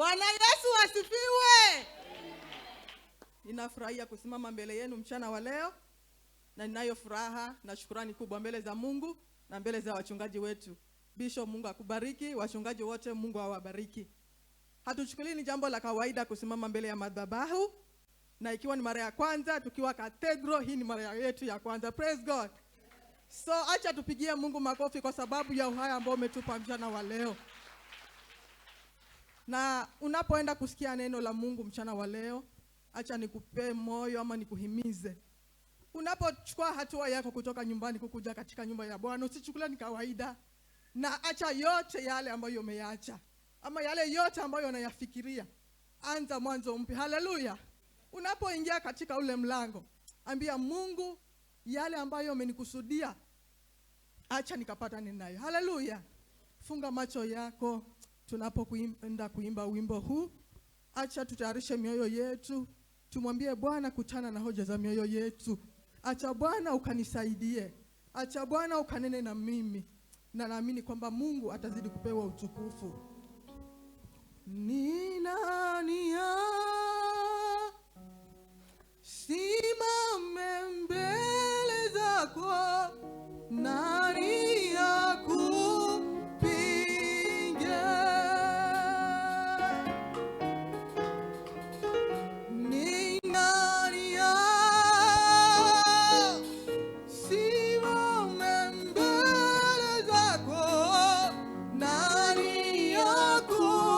Bwana Yesu asifiwe. Ninafurahia kusimama mbele yenu mchana wa leo, na ninayo furaha na shukrani kubwa mbele za Mungu na mbele za wachungaji wetu. Bishop, Mungu akubariki. Wachungaji wote, Mungu awabariki. Hatuchukulii ni jambo la kawaida kusimama mbele ya madhabahu, na ikiwa ni mara ya kwanza tukiwa Cathedral, hii ni mara yetu ya kwanza. Praise God. So acha tupigie Mungu makofi kwa sababu ya uhai ambao umetupa mchana wa leo. Na unapoenda kusikia neno la Mungu mchana wa leo, acha nikupe moyo ama nikuhimize. Unapochukua hatua yako kutoka nyumbani kukuja katika nyumba ya Bwana, usichukulie ni kawaida. Na acha yote yale ambayo umeacha, ama yale yote ambayo unayafikiria. Anza mwanzo mpya. Haleluya. Unapoingia katika ule mlango, ambia Mungu, yale ambayo umenikusudia, acha nikapata ninayo. Haleluya. Funga macho yako tunapoenda kuimba wimbo huu. Acha tutayarishe mioyo yetu. Tumwambie Bwana, kutana na hoja za mioyo yetu. Acha Bwana ukanisaidie. Acha Bwana ukanene na mimi. Na naamini kwamba Mungu atazidi kupewa utukufu. Ni nani simame mbele zako, nani akupinge? Ni nani simame mbele zako, nani akupinge?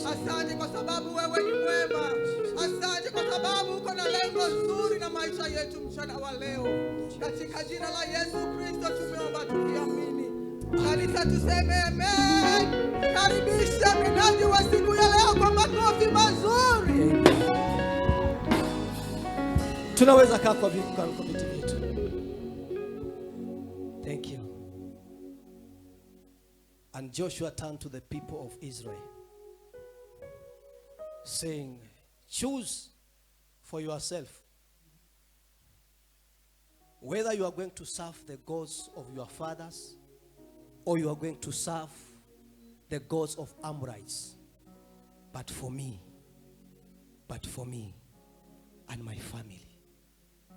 Asante kwa sababu wewe ni mwema. Asante kwa sababu uko na lengo nzuri na maisha yetu mchana wa leo. Katika jina la Yesu Kristo tumeomba tukiamini. Kanisa tuseme amen. Karibisha mnenaji wa siku ya leo kwa makofi mazuri. Tunaweza kaa kwa viti vyetu. And Joshua turned to the people of Israel, saying, choose for yourself whether you are going to serve the gods of your fathers or you are going to serve the gods of Amorites. But for me and my family,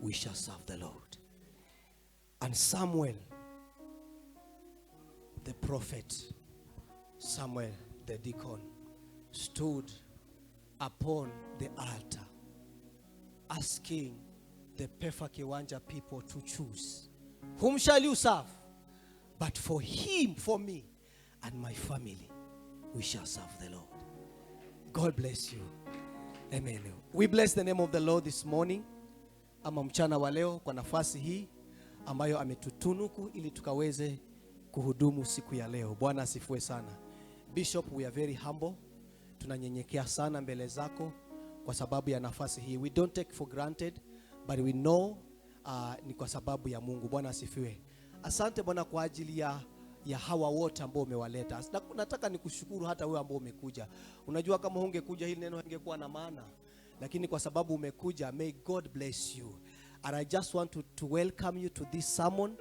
we shall serve the Lord. And Samuel, the prophet, Samuel the deacon, stood upon the altar asking the Pefa Kiwanja people to choose, whom shall you serve? But for him, for me and my family, we shall serve the Lord. God bless you. Amen. We bless the name of the Lord this morning, ama mchana wa leo, kwa nafasi hii ambayo ametutunuku ili tukaweze kuhudumu siku ya leo. Bwana asifiwe sana. Bishop, we are very humble. Tunanyenyekea sana mbele zako kwa sababu ya nafasi hii. We don't take for granted, but we know ni kwa sababu ya Mungu. Bwana asifiwe. Asante Bwana kwa ajili ya hawa wote ambao umewaleta. Nataka nikushukuru hata wewe ambao umekuja. Unajua kama ungekuja hili neno hingekuwa na maana. Lakini kwa sababu umekuja, may God bless you. And I just want to welcome you to this sermon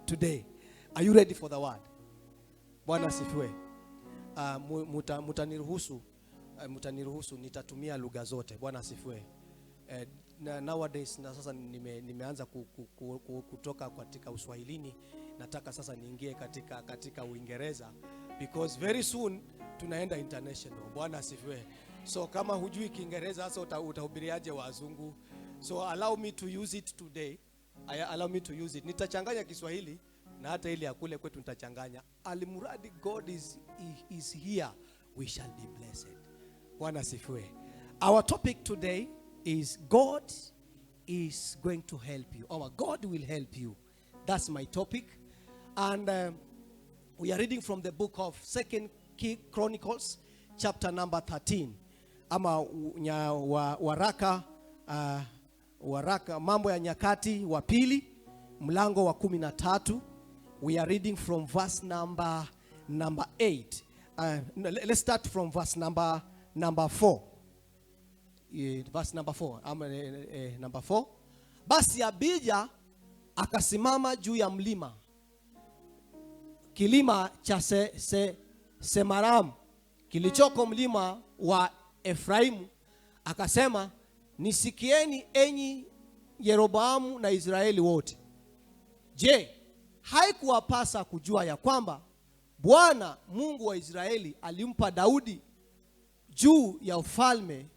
today. Are you ready for the word? Bwana asifiwe. Mutaniruhusu nitatumia lugha zote. Bwana asifiwe. Nowadays na sasa nimeanza kutoka katika Uswahilini, nataka sasa niingie katika Uingereza, because very soon tunaenda international. Bwana asifiwe. So kama hujui Kiingereza sasa utahubiriaje wazungu? So allow me to use it today. Allow me to use it. Nitachanganya Kiswahili na hata ile ya kule kwetu nitachanganya. Alimuradi God is here, we shall be blessed. Bwana asifiwe. Our topic today is God is going to help you. Or God will help you. That's my topic. And we are reading from the book of 2 Chronicles, chapter number 13. Ama waraka mambo ya nyakati wa pili, mlango wa 13. We are reading from verse number 8. Let's start from verse number 4. Verse number 4. Number 4. Basi Abija akasimama juu ya mlima, kilima cha Semaram, kilichoko mlima wa Efraimu, akasema, nisikieni enyi Yeroboamu na Israeli wote. Je, haikuwapasa kujua ya kwamba Bwana Mungu wa Israeli alimpa Daudi juu ya ufalme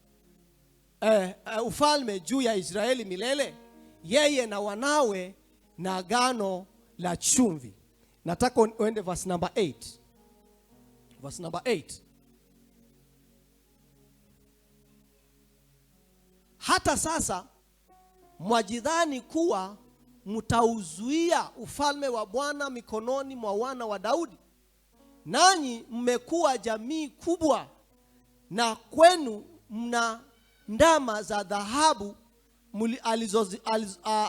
juu ya Israeli milele, yeye na wanawe na agano la chumvi. Nataka uende verse number 8. Verse number 8. Hata sasa mwajidhani kuwa mtauzuia ufalme wa Bwana mikononi mwa wana wa Daudi, nanyi mmekuwa jamii kubwa, na kwenu mna ndama za dhahabu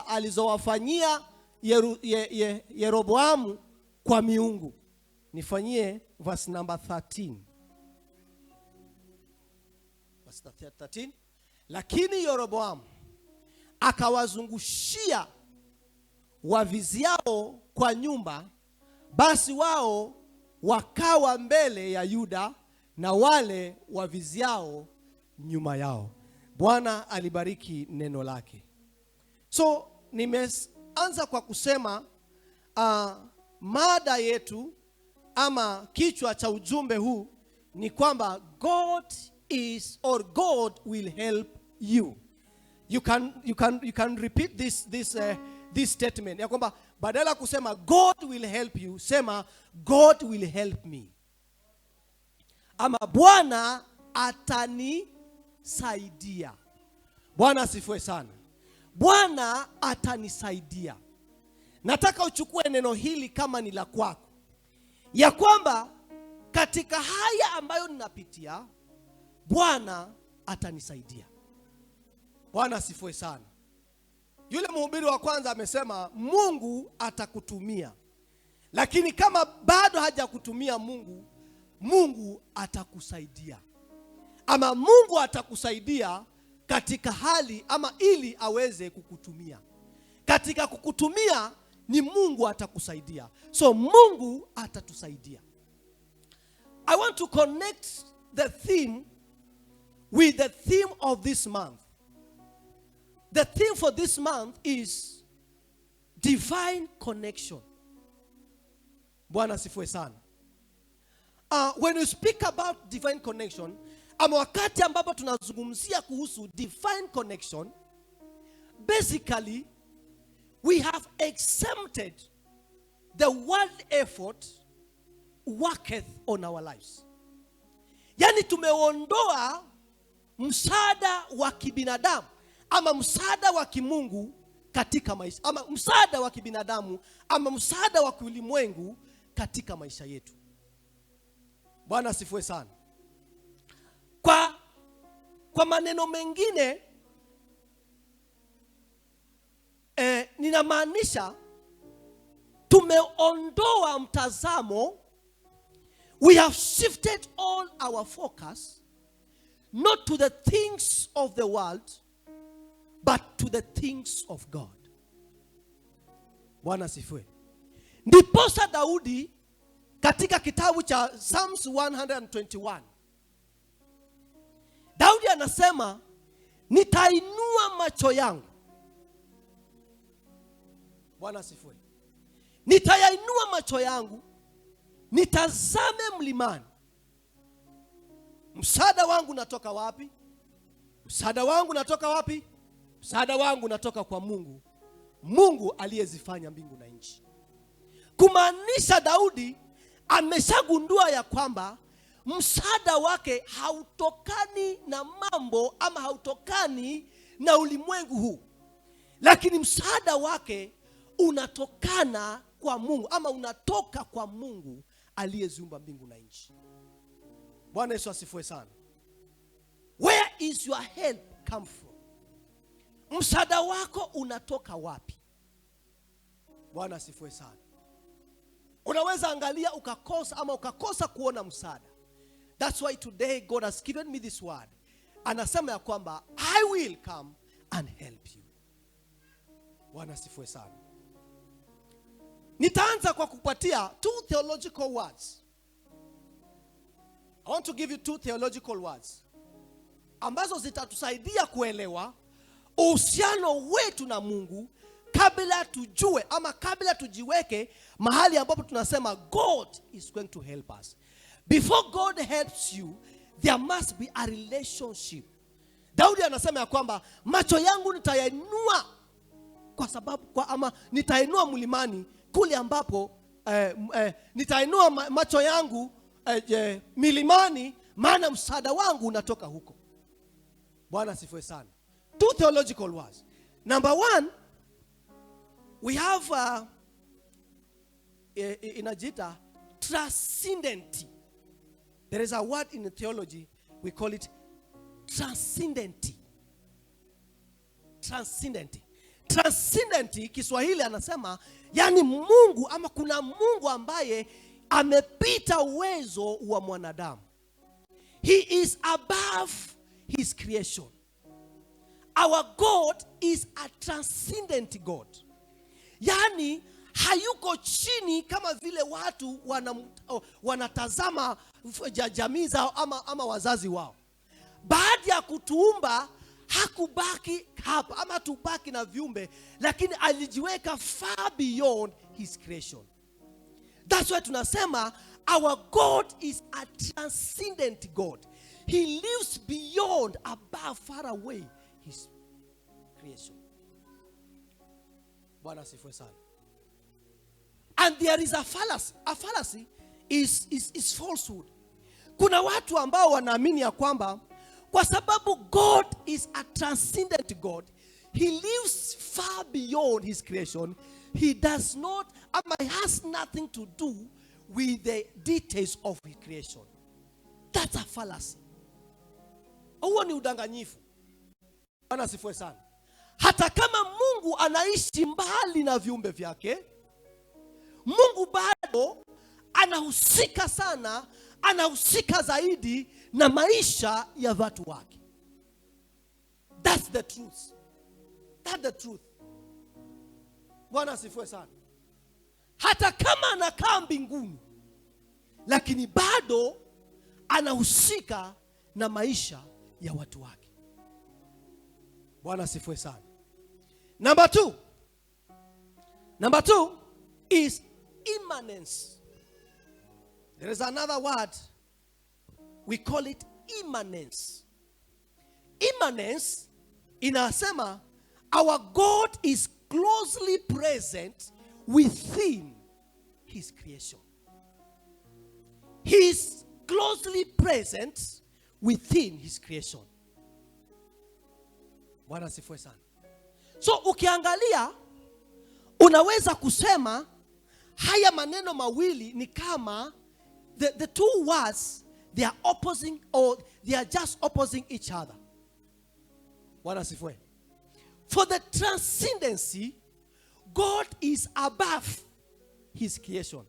alizowafanyia Yeroboamu kwa miungu. Nifanyie verse number 13. Verse 13. Lakini Yeroboamu akawazungushia waviziao kwa nyumba, basi wao wakawa mbele ya Yuda na wale waviziao nyuma yao. Bwana alibariki neno lake. So nimeanza kwa kusema mada yetu ama kichwa cha ujumbe huu ni kwamba God will help you. You can repeat this statement ya kwamba badala kusema God will help you, sema God will help me. Ama Bwana atanisaidia. Bwana asifiwe sana. Bwana atanisaidia. Nataka uchukue neno hili kama ni la kwako, ya kwamba katika haya ambayo ninapitia, Bwana atanisaidia. Bwana asifiwe sana. Yule mhubiri wa kwanza amesema Mungu atakutumia. Lakini kama bado hajakutumia Mungu, Mungu atakusaidia. Ama Mungu atakusaidia katika hali ama ili aweze kukutumia. Katika kukutumia ni Mungu atakusaidia. So Mungu atatusaidia. I want to connect the theme with the theme of this month. The theme for this month is divine connection. Bwana asifiwe sana. When we speak about divine connection, ama wakati ambapo tunazungumzia kuhusu divine connection, basically we have exempted the world effort worketh on our lives. Yani tumeondoa msaada wa kibinadamu ama msaada wa kimungu katika maisha, ama msaada wa kibinadamu ama msaada wa kiulimwengu katika maisha yetu. Bwana asifiwe sana. Kwa maneno mengine, ninamaanisha tumeondoa mtazamo. We have shifted all our focus not to the things of the world but to the things of God. Bwana asifiwe. Ndiposa Daudi katika kitabu cha Psalms 121, Daudi anasema, nitainua macho yangu. Bwana asifiwe. Nitayainua macho yangu, nitazame mlimani. Msaada wangu natoka wapi? Msaada wangu natoka wapi? Msaada wangu natoka kwa Mungu. Mungu aliyezifanya mbingu na nchi. Kumaanisha Daudi ameshagundua ya kwamba msaada wake hautokani na mambo ama hautokani na ulimwengu huu, lakini msaada wake unatokana kwa Mungu ama unatoka kwa Mungu aliyeziumba mbingu na nchi. Bwana Yesu asifiwe sana. Where is your help come from? Msaada wako unatoka wapi? Bwana asifiwe sana. Unaweza angalia ukakosa kuona msaada. That's why today God has given me this word. Anasema ya kwamba I will come and help you. Bwana asifiwe sana. Nitaanza kwa kupatia two theological words. I want to give you two theological words ambazo zitatusaidia kuelewa uhusiano wetu na Mungu kabla tujue ama kabla tujiweke mahali ambapo tunasema God is going to help us. Before God helps you, there must be a relationship. Daudi anasema ya kwamba macho yangu nitayainua kwa sababu ama nitainua mlimani kule ambapo nitainua macho yangu milimani, maana msaada wangu unatoka huko. Bwana asifiwe sana. Two theological words. Number one, we have inajita transcendent. There is a word in theology, we call it transcendent. Transcendent. Transcendent Kiswahili anasema yani Mungu ama kuna Mungu ambaye amepita uwezo wa mwanadamu. He is above his creation. Our God is a transcendent God. Yani hayuko chini kama vile watu wanatazama jamii zao ama wazazi wao. Baada ya kutuumba hakubaki hapa ama tubaki na viumbe, lakini alijiweka far beyond his creation. That's why tunasema our God is a transcendent God. He lives beyond, above, far away his creation. Bwana asifiwe sana. And there is a fallacy. A fallacy is falsehood. Kuna watu ambao wanaamini ya kwamba kwa sababu God is a transcendent God, he lives far beyond his creation, he does not has nothing to do with the details of his creation. That's a fallacy. Huo ni udanganyifu. Bwana asifiwe sana. Hata kama Mungu anaishi mbali na viumbe vyake, Mungu bado anahusika sana, anahusika zaidi na maisha ya watu wake. That's the truth. That's the truth. Bwana asifiwe sana. Hata kama anakaa mbinguni, lakini bado anahusika na maisha ya watu wake. Bwana asifiwe sana. Number two is immanence. There is another word, we call it immanence. Immanence inasema our God is closely present within his creation. He is closely present within his creation. Bwana asifiwe sana. So ukiangalia, unaweza kusema haya maneno mawili ni kama the two words, they are opposing, or they are just opposing each other. Bwana asifiwe. For the transcendency, God is above his creation.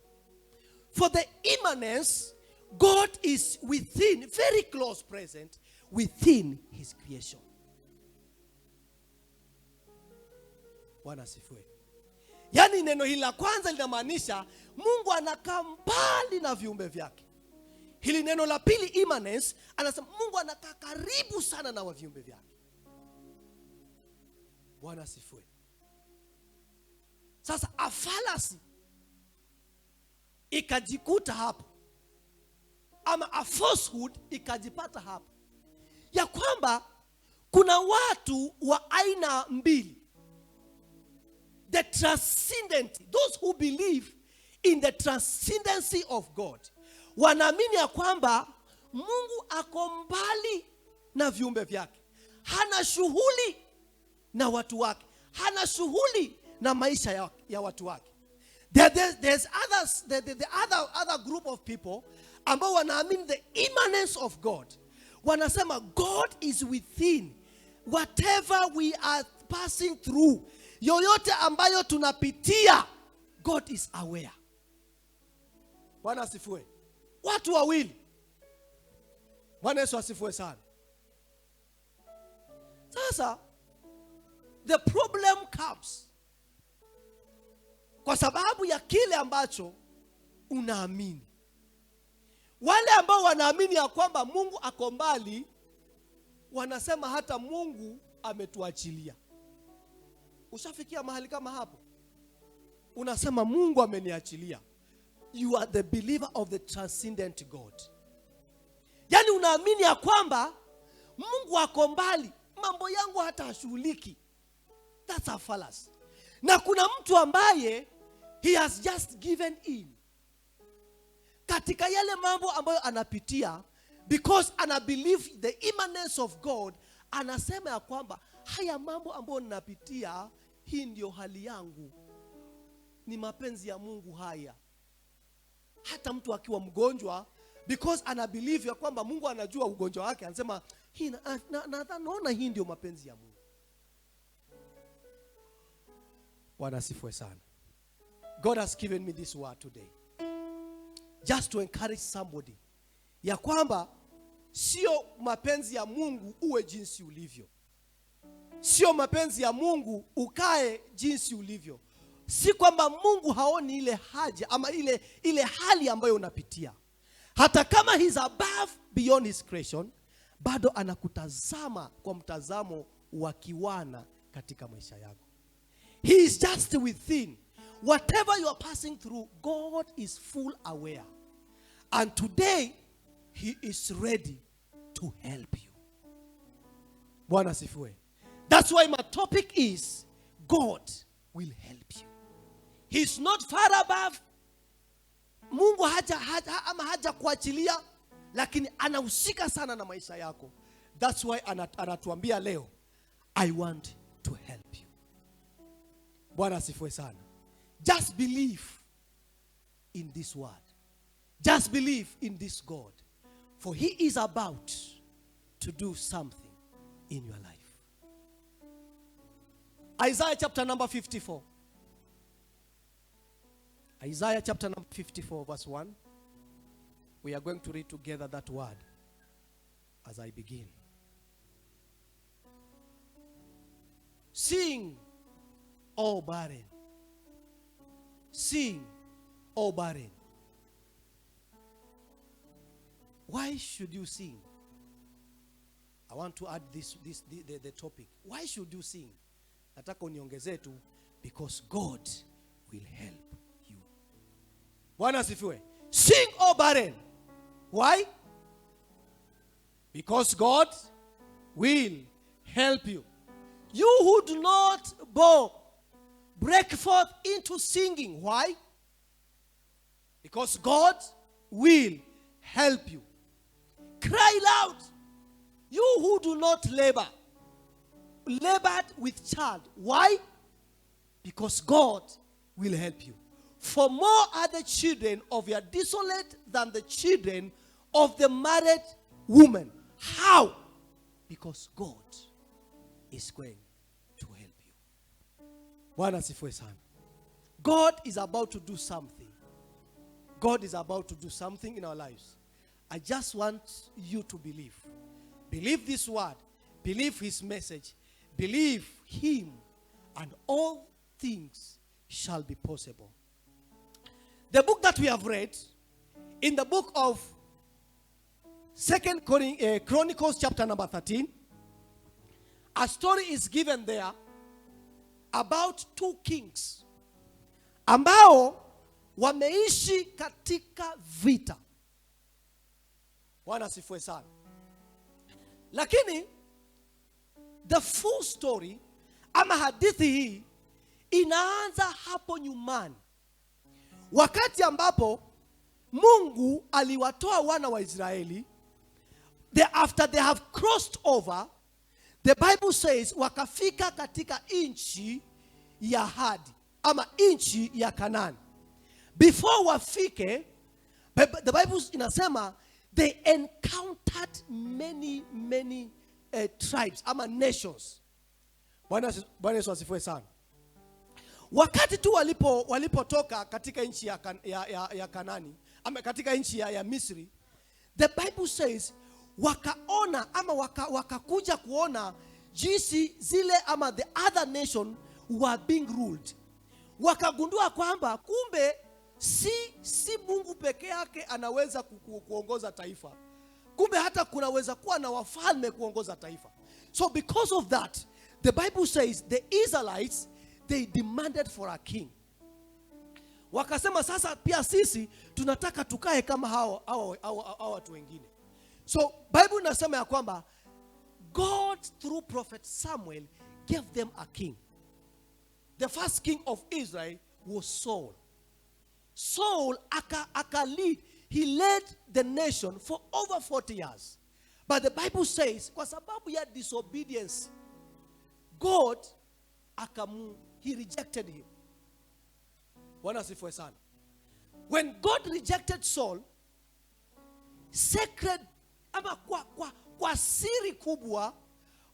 For the immanence, God is within, very close present within his creation. Bwana asifiwe. Yaani neno hili la kwanza linamaanisha Mungu anakaa mbali na viumbe vyake. Hili neno la pili, immanence, anasema Mungu anakaa karibu sana na viumbe vyake. Bwana asifiwe. Sasa afalasi ikajikuta hapo, ama a falsehood ikajipata hapo, ya kwamba kuna watu wa aina mbili. The transcendent, those who believe in the transcendency of God, wanaamini ya kwamba Mungu ako mbali na viumbe vyake, hana shughuli na watu wake, hana shughuli na maisha ya watu wake. There's others, the other group of people ambao wanaamini the immanence of God. Wanasema God is within whatever we are passing through. Yoyote ambayo tunapitia, God is aware. Bwana asifiwe. Watu wawili. Bwana Yesu asifiwe sana. Sasa the problem comes kwa sababu ya kile ambacho unaamini. Wale ambao wanaamini ya kwamba Mungu ako mbali, wanasema hata Mungu ametuachilia. Ushafikia mahali kama hapo? Unasema Mungu ameniachilia. You are the believer of the transcendent God. Yaani unaamini ya kwamba Mungu ako mbali, mambo yangu hata hashughuliki. That's a fallacy. Na kuna mtu ambaye he has just given in katika yale mambo ambayo anapitia, because ana believe the immanence of God. Anasema ya kwamba haya mambo ambayo ninapitia, hii ndio hali yangu, ni mapenzi ya Mungu haya. Hata mtu akiwa mgonjwa, because ana believe ya kwamba Mungu anajua ugonjwa wake, anasema hii naona hii ndio mapenzi ya Mungu. Bwana asifiwe sana. God has given me this word today just to encourage somebody ya kwamba sio mapenzi ya Mungu uwe jinsi ulivyo. Sio mapenzi ya Mungu ukae jinsi ulivyo. Si kwamba Mungu haoni ile haja ama ile hali ambayo unapitia. Hata kama he's above, beyond his creation, bado anakutazama kwa mtazamo wa kiwana katika maisha yako. He is just within. Whatever you are passing through, God is full aware. And today, he is ready to help you. Bwana asifiwe. That's why my topic is, God will help you. He's not far above. Mungu haja kuachilia, lakini anahusika sana na maisha yako. That's why anatuambia leo, I want to help you. Bwana asifiwe sana. Just believe in this word. Just believe in this God. For he is about to do something in your life. Isaiah chapter number 54. Isaiah chapter number 54 verse 1. We are going to read together that word as I begin. Sing, O barren. Sing, O barren. Why should you sing? I want to add the topic. Why should you sing? Nataka uniongezee tu, because God will help you. Bwana asifiwe. Sing, O barren. Why? Because God will help you. You who do not bow, break forth into singing. Why? Because God will help you. Cry loud. You who do not labor, labored with child. Why? Because God will help you. For more are the children of your desolate than the children of the married woman. How? Because God is going to help you. Bwana asifiwe sana. God is about to do something. God is about to do something in our lives. I just want you to believe. Believe this word. Believe his message. Believe him, and all things shall be possible. The book that we have read, in the book of 2 Chronicles chapter number 13, a story is given there about two kings ambao wameishi katika vita. Bwana asifiwe sana. Lakini the full story ama hadithi hii inaanza hapo nyumani, wakati ambapo Mungu aliwatoa wana wa Israeli. After they have crossed over, the Bible says wakafika katika nchi ya ahadi ama nchi ya Kanaani. Before wafike, the Bible inasema they encountered many tribes ama nations. Bwana Yesu asifiwe sana. Wakati tu walipotoka katika nchi ya Kanaani ama katika nchi ya Misri, the Bible says wakaona ama wakakuja kuona jinsi zile ama the other nation were being ruled. Wakagundua kwamba kumbe si Mungu peke yake anaweza kuongoza taifa. Kumbe hata kunaweza kuwa na wafalme kuongoza taifa. So because of that, the Bible says the Israelites, they demanded for a king. Wakasema sasa pia sisi tunataka tukae kama hao watu wengine. So Bible inasema ya kwamba God through prophet Samuel gave them a king. The first king of Israel was Saul. Saul he led the nation for over 40 years. But the Bible says kwa sababu ya disobedience, God he rejected him. Bwana asifiwe sana. When God rejected Saul, sacred ama kwa siri kubwa,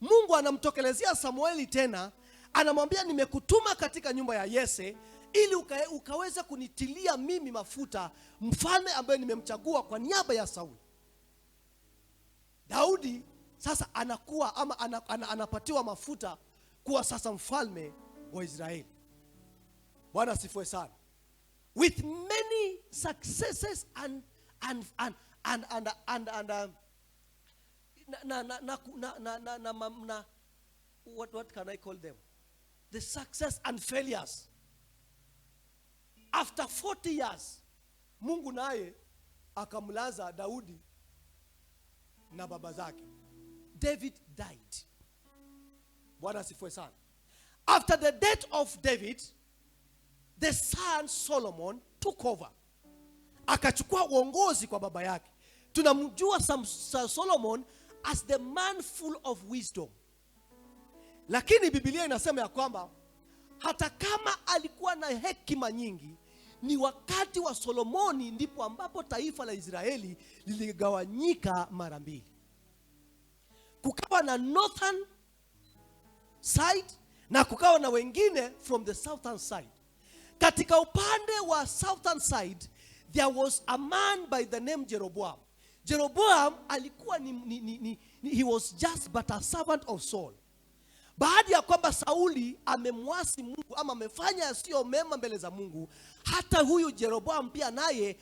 Mungu anamtokelezea Samueli tena, anamwambia nimekutuma katika nyumba ya Yese ili ukaweza kunitilia mimi mafuta mfalme ambaye nimemchagua kwa niaba ya Sauli. Daudi sasa anakuwa ama anapatiwa mafuta kuwa sasa mfalme wa Israeli. Bwana asifiwe sana. With many successes and what can I call them? The success and failures. After 40 years, Mungu naye akamlaza Daudi na baba zake. David died. Bwana asifiwe sana. After the death of David, the son Solomon took over. Akachukua uongozi kwa baba yake. Tunamjua Solomon as the man full of wisdom. Lakini Biblia inasema ya kwamba hata kama alikuwa na hekima nyingi, ni wakati wa Solomoni ndipo ambapo taifa la Israeli liligawanyika mara mbili. Kukawa na northern side na kukawa na wengine from the southern side. Katika upande wa southern side, there was a man by the name Jeroboam. Jeroboam alikuwa he was just but a servant of Saul. Baada ya kwamba Sauli amemwasi Mungu ama amefanya yasiyo mema mbele za Mungu, hata huyu Jeroboam pia naye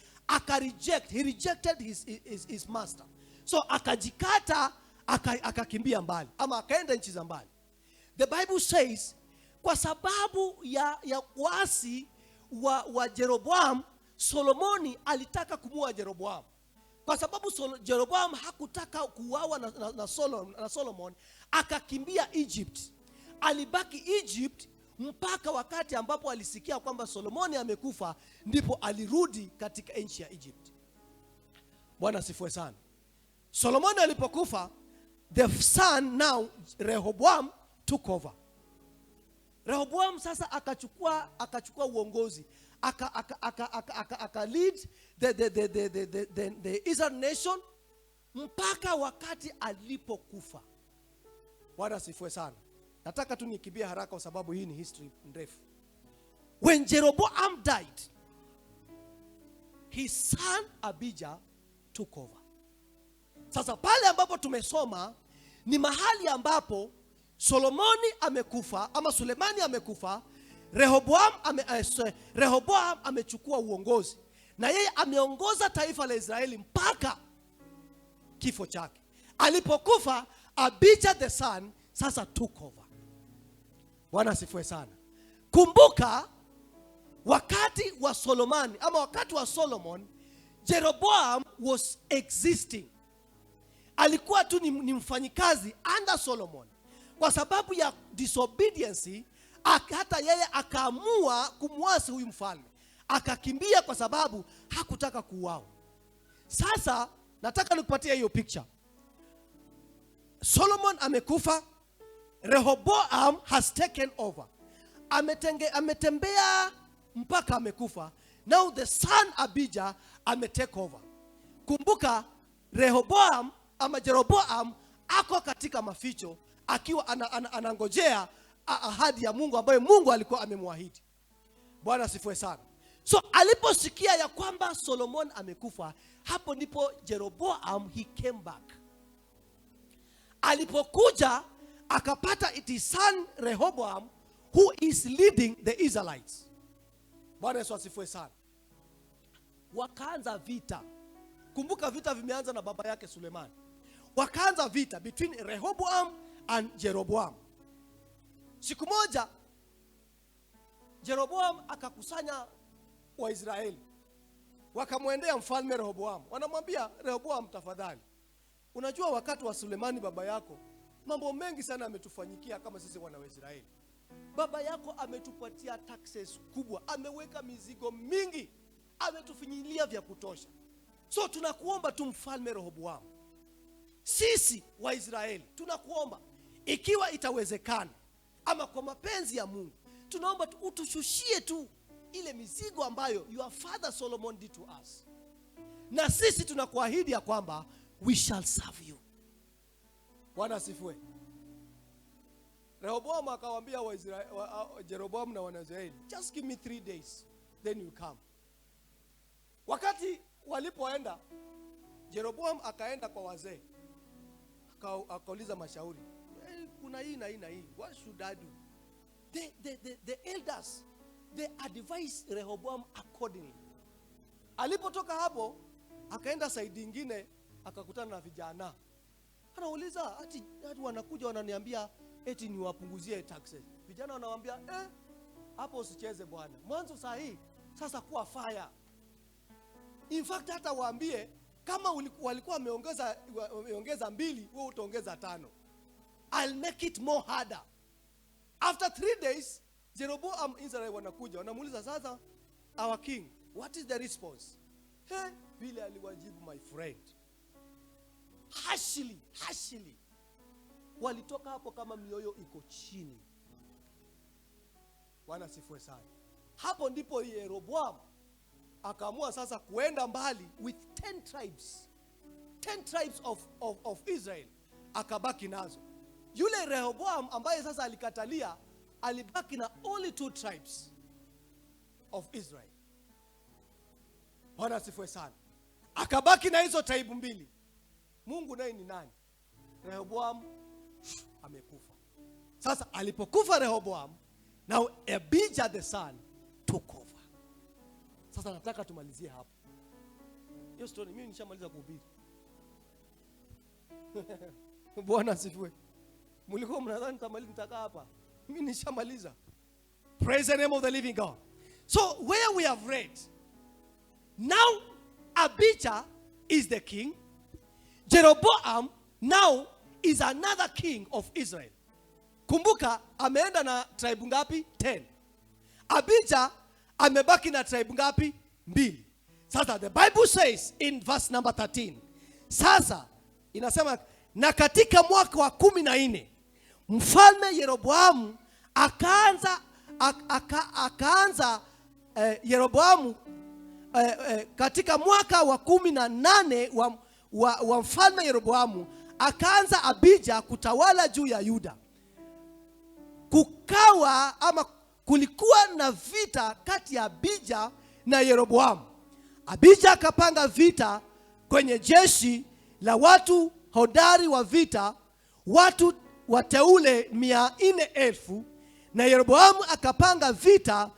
he rejected his master. So akajikata, akakimbia mbali ama akaenda nchi za mbali. The Bible says kwa sababu ya uasi wa Jeroboam, Solomoni alitaka kumuua Jeroboam. Kwa sababu Jeroboam hakutaka kuuawa na Solomon, akakimbia Egypt. Alibaki Egypt mpaka wakati ambapo alisikia kwamba Solomoni amekufa, ndipo alirudi katika nchi ya Egypt. Bwana asifiwe sana. Solomoni alipokufa, the son now Rehoboam took over. Rehoboam sasa akachukua uongozi, aka lead the Israel nation mpaka wakati alipokufa. Bwana asifiwe sana. Nataka tu nikimbie haraka kwa sababu hii ni history ndefu. When Jeroboam died, his son Abijah took over. Sasa pale ambapo tumesoma ni mahali ambapo Solomoni amekufa ama Sulemani amekufa, Rehoboam amechukua uongozi na yeye ameongoza taifa la Israeli mpaka kifo chake. Alipokufa, Abijah the son sasa took over. Bwana asifiwe sana. Kumbuka wakati wa Solomoni ama wakati wa Solomon, Jeroboam was existing. Alikuwa tu ni mfanyikazi under Solomon. Kwa sababu ya disobedience, hata yeye akaamua kumwasi huyu mfalme. Akakimbia kwa sababu hakutaka kuuawa. Sasa nataka nikupatie hiyo picture. Solomon amekufa, Rehoboam has taken over. Ametembea mpaka amekufa. Now the son Abijah ametake over. Kumbuka Rehoboam ama Jeroboam ako katika maficho, akiwa anangojea ahadi ya Mungu ambayo Mungu alikuwa amemwahidi. Bwana asifiwe sana. So aliposikia ya kwamba Solomon amekufa, hapo ndipo Jeroboam he came back. Alipokuja akapata it is son Rehoboam who is leading the Israelites. Bwana Yesu asifiwe sana. Wakaanza vita. Kumbuka vita vimeanza na baba yake Sulemani. Wakaanza vita between Rehoboam and Jeroboam. Siku moja Jeroboam akakusanya Waisraeli, wakamwendea mfalme Rehoboam. Wanamwambia Rehoboam, tafadhali, unajua wakati wa Sulemani baba yako mambo mengi sana ametufanyikia kama sisi wana wa Israeli. Baba yako ametupatia taxes kubwa, ameweka mizigo mingi, ametufinyilia vya kutosha. So tunakuomba tu mfalme Rehoboam, sisi wa Israeli tunakuomba, ikiwa itawezekana ama kwa mapenzi ya Mungu, tunaomba utushushie tu ile mizigo ambayo your father Solomon did to us. Na sisi tunakuahidi ya kwamba we shall serve you. Bwana asifiwe. Rehoboam akawaambia Jeroboam na Wanaisraeli, just give me 3 days then you come. Wakati walipoenda, Jeroboam akaenda kwa wazee, akauliza mashauri, kuna hii na hii na hii, what should I do? The elders, they advised Rehoboam accordingly. Alipotoka hapo akaenda side nyingine, akakutana na vijana. Anauliza, ati wanakuja wananiambia eti niwapunguzie taxes. Vijana wanamwambia, hapo usicheze bwana, mwanzo saa hii sasa kuwa fire. In fact hata waambie kama walikuwa wameongeza 2, wewe utaongeza 5. I'll make it more harder. After 3 days, Jeroboam Israel wanakuja, wanamuuliza, sasa our king, what is the response? Vile aliwajibu my friend, harshly. Walitoka hapo kama mioyo iko chini. Bwana sifiwe sana. Hapo ndipo Jeroboam akaamua sasa kuenda mbali with 10 tribes. 10 tribes of Israel akabaki nazo. Yule Rehoboam ambaye sasa alikatalia, alibaki na only 2 tribes. of Israel. Bwana asifiwe sana. Akabaki na hizo taibu mbili. Mungu naye ni nani? Rehoboam amekufa. Sasa alipokufa Rehoboam, now Abijah the son took over. Sasa nataka tumalizie hapo. Hiyo story mimi nishamaliza kuhubiri. Bwana asifiwe. Mlikuwa mnadhani nitamaliza nitakaa hapa? Mimi nishamaliza. Praise the name of the living God. So where we have read, now Abijah is the king. Jeroboam now is another king of Israel. Kumbuka ameenda na tribe ngapi? 10. Abijah amebaki na tribe ngapi? 2. Sasa the Bible says in verse number 13. Sasa inasema na katika mwaka wa 14 mfalme Yeroboamu akaanza Yeroboamu katika mwaka wa 18 wa mfalme Yeroboamu akaanza Abijah kutawala juu ya Yuda. Kulikuwa na vita kati ya Abijah na Yeroboamu. Abijah akapanga vita kwenye jeshi la watu hodari wa vita, watu wateule 400,000, na Yeroboamu akapanga vita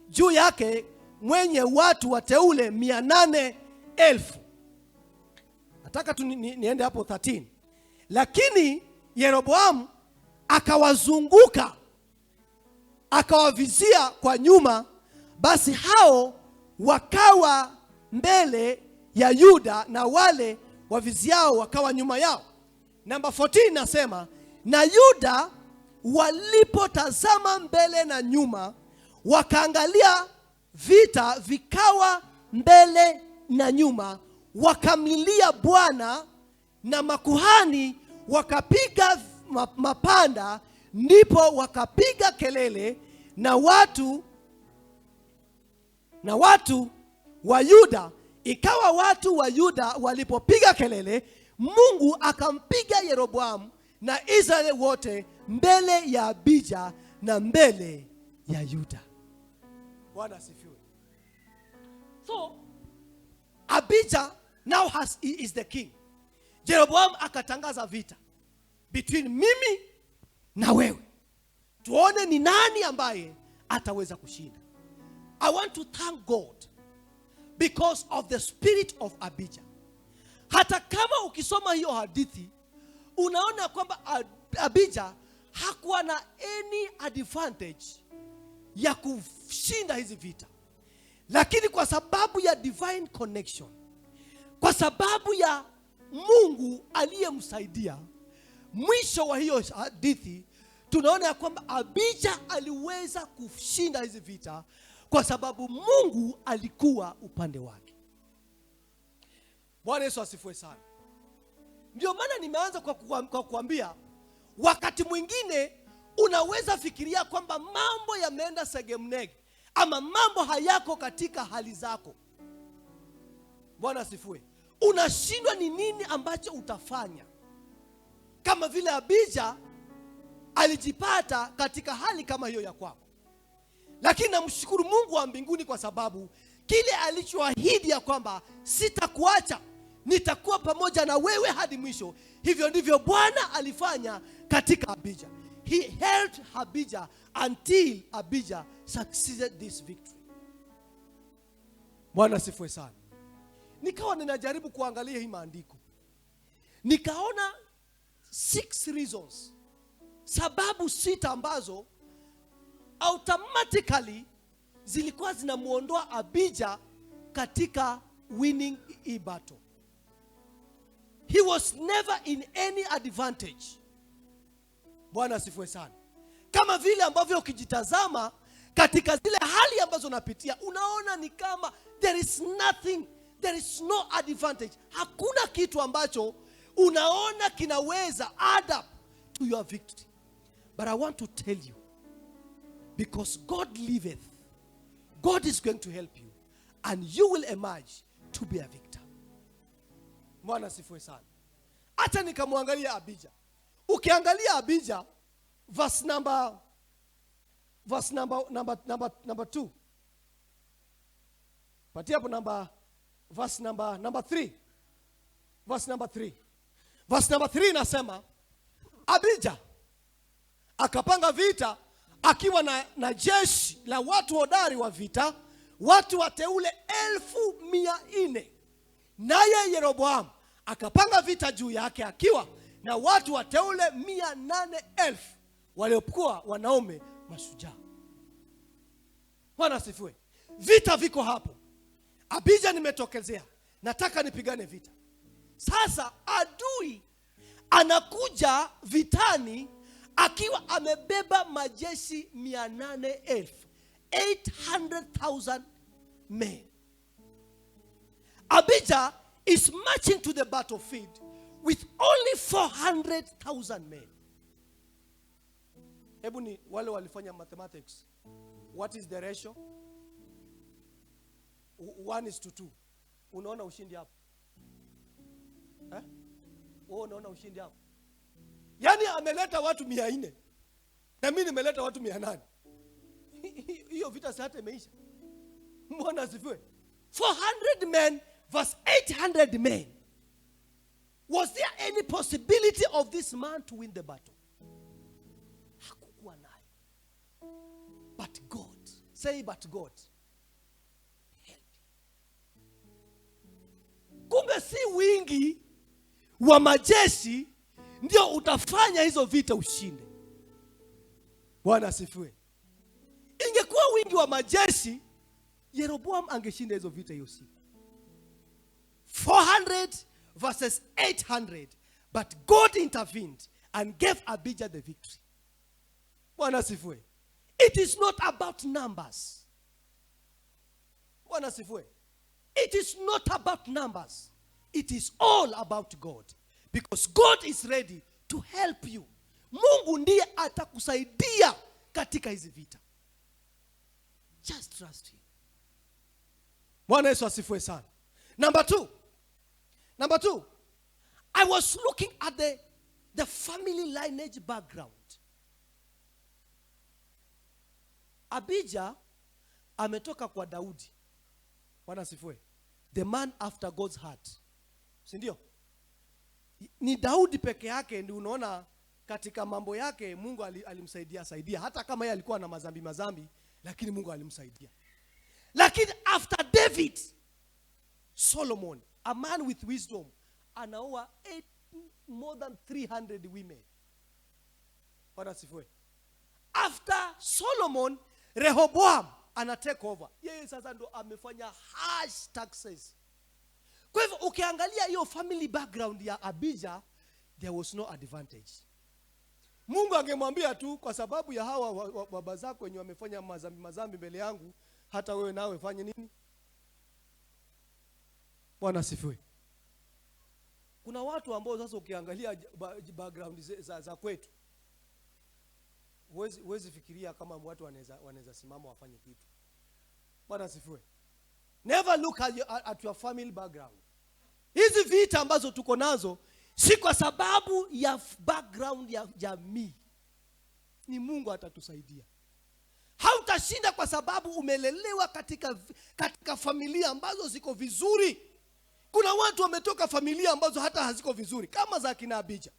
juu yake mwenye watu wateule 800,000. Nataka tu niende hapo 13. Lakini Yeroboamu akawazunguka, akawavizia kwa nyuma, basi hao wakawa mbele ya Yuda na wale waviziao wakawa nyuma yao. Number 14 nasema, na Yuda walipotazama mbele na nyuma, wakaangalia vita vikawa mbele na nyuma, wakamlilia Bwana, na makuhani wakapiga mapanda, ndipo wakapiga kelele, na watu wa Yuda. Ikawa watu wa Yuda walipopiga kelele, Mungu akampiga Yeroboamu na Israeli wote mbele ya Abijah na mbele ya Yuda. Bwana asifiwe. So Abijah now is the king. Jeroboam akatangaza vita between mimi na wewe, tuone ni nani ambaye ataweza kushinda. I want to thank God because of the spirit of Abijah. Hata kama ukisoma hiyo hadithi unaona kwamba Abijah hakuwa na any advantage ya kushinda hizi vita, lakini kwa sababu ya divine connection, kwa sababu ya Mungu aliyemsaidia, mwisho wa hiyo hadithi tunaona ya kwamba Abijah aliweza kushinda hizi vita kwa sababu Mungu alikuwa upande wake. Bwana Yesu asifiwe sana. Ndio maana nimeanza kwa kuambia, wakati mwingine unaweza fikiria kwamba mambo yameenda segemnege ama mambo hayako katika hali zako. Bwana asifiwe. Unashindwa ni nini ambacho utafanya. Kama vile Abijah alijipata katika hali kama hiyo ya kwako. Lakini namshukuru Mungu wa mbinguni kwa sababu kile alichoahidi ya kwamba sitakuacha, nitakuwa pamoja na wewe hadi mwisho. Hivyo ndivyo Bwana alifanya katika Abijah. He held Abijah until Abijah succeeded this victory. Bwana asifiwe sana. Nikawa ninajaribu kuangalia hii maandiko, nikaona 6 reasons, sababu 6 ambazo automatically zilikuwa zinamuondoa Abijah katika winning a battle. He was never in any advantage. Bwana asifiwe sana. Kama vile ambavyo ukijitazama katika zile hali ambazo unapitia, unaona ni kama there is nothing, there is no advantage. Hakuna kitu ambacho unaona kinaweza add up to your victory. But I want to tell you, because God liveth, God is going to help you and you will emerge to be a victor. Bwana asifiwe sana. Acha nikamwangalia Abijah. Ukiangalia Abijah verse number verse number 2. Patia hapo verse number 3. Verse number 3. Verse number 3 inasema Abijah akapanga vita akiwa na jeshi la watu hodari wa vita, watu wateule 1,400. Naye Yeroboam akapanga vita juu yake akiwa na watu wateule 800,000 waliokuwa wanaume mashujaa. Bwana asifiwe. Vita viko hapo. Abijah nimetokezea, nataka nipigane vita. Sasa adui anakuja vitani akiwa amebeba majeshi 800,000, 800,000 men. Abijah is marching to the battlefield with only 400,000 men. Hebu ni wale walifanya mathematics. What is the ratio? 1:2. Unaona ushindi hapo? Unaona ushindi hapo? Yaani ameleta watu 400 na mimi nimeleta watu 800. Hiyo vita sasa imeisha. Bwana asifiwe. 400 men versus 800 men. Was there any possibility of this man to win the battle? Hakukuwa nayo. But God, say but God. Kumbe si wingi wa majeshi ndio utafanya hizo vita ushinde. Bwana asifiwe. Ingekuwa wingi wa majeshi, Yeroboam angeshinda hizo vita hiyo siku. 400 versus 800, but God intervened and gave Abijah the victory. Bwana asifiwe. It is not about numbers. Bwana asifiwe. It is not about numbers. It is all about God. Because God is ready to help you. Mungu ndiye atakusaidia katika hizi vita. Just trust him. Bwana Yesu asifiwe sana. Number two, I was looking at the family lineage background. Abijah ametoka kwa Daudi. Bwana asifiwe. The man after God's heart. Si ndio? Ni Daudi peke yake ndio unaona katika mambo yake Mungu alimsaidia. Hata kama yeye alikuwa na mazambi, lakini Mungu alimsaidia. Lakini after David, Solomon, a man with wisdom, anaoa more than 300 women. Bwana asifiwe. After Solomon, Rehoboam ana take over. Yeye sasa ndo amefanya harsh taxes. Kwa hivyo ukiangalia hiyo family background ya Abijah, there was no advantage. Mungu angemwambia tu kwa sababu ya hawa baba zako wenye wamefanya mazambi mbele yangu, hata wewe nawe fanye nini? Bwana asifiwe. Kuna watu ambao sasa ukiangalia background za kwetu, huwezi fikiria kama watu wanaweza simama wafanye kitu. Bwana asifiwe. Never look at your family background. Hizi vita ambazo tuko nazo si kwa sababu ya background ya jamii. Ni Mungu atatusaidia. Hautashinda kwa sababu umelelewa katika familia ambazo ziko vizuri. Kuna watu wametoka familia ambazo hata haziko vizuri kama za kina Abijah.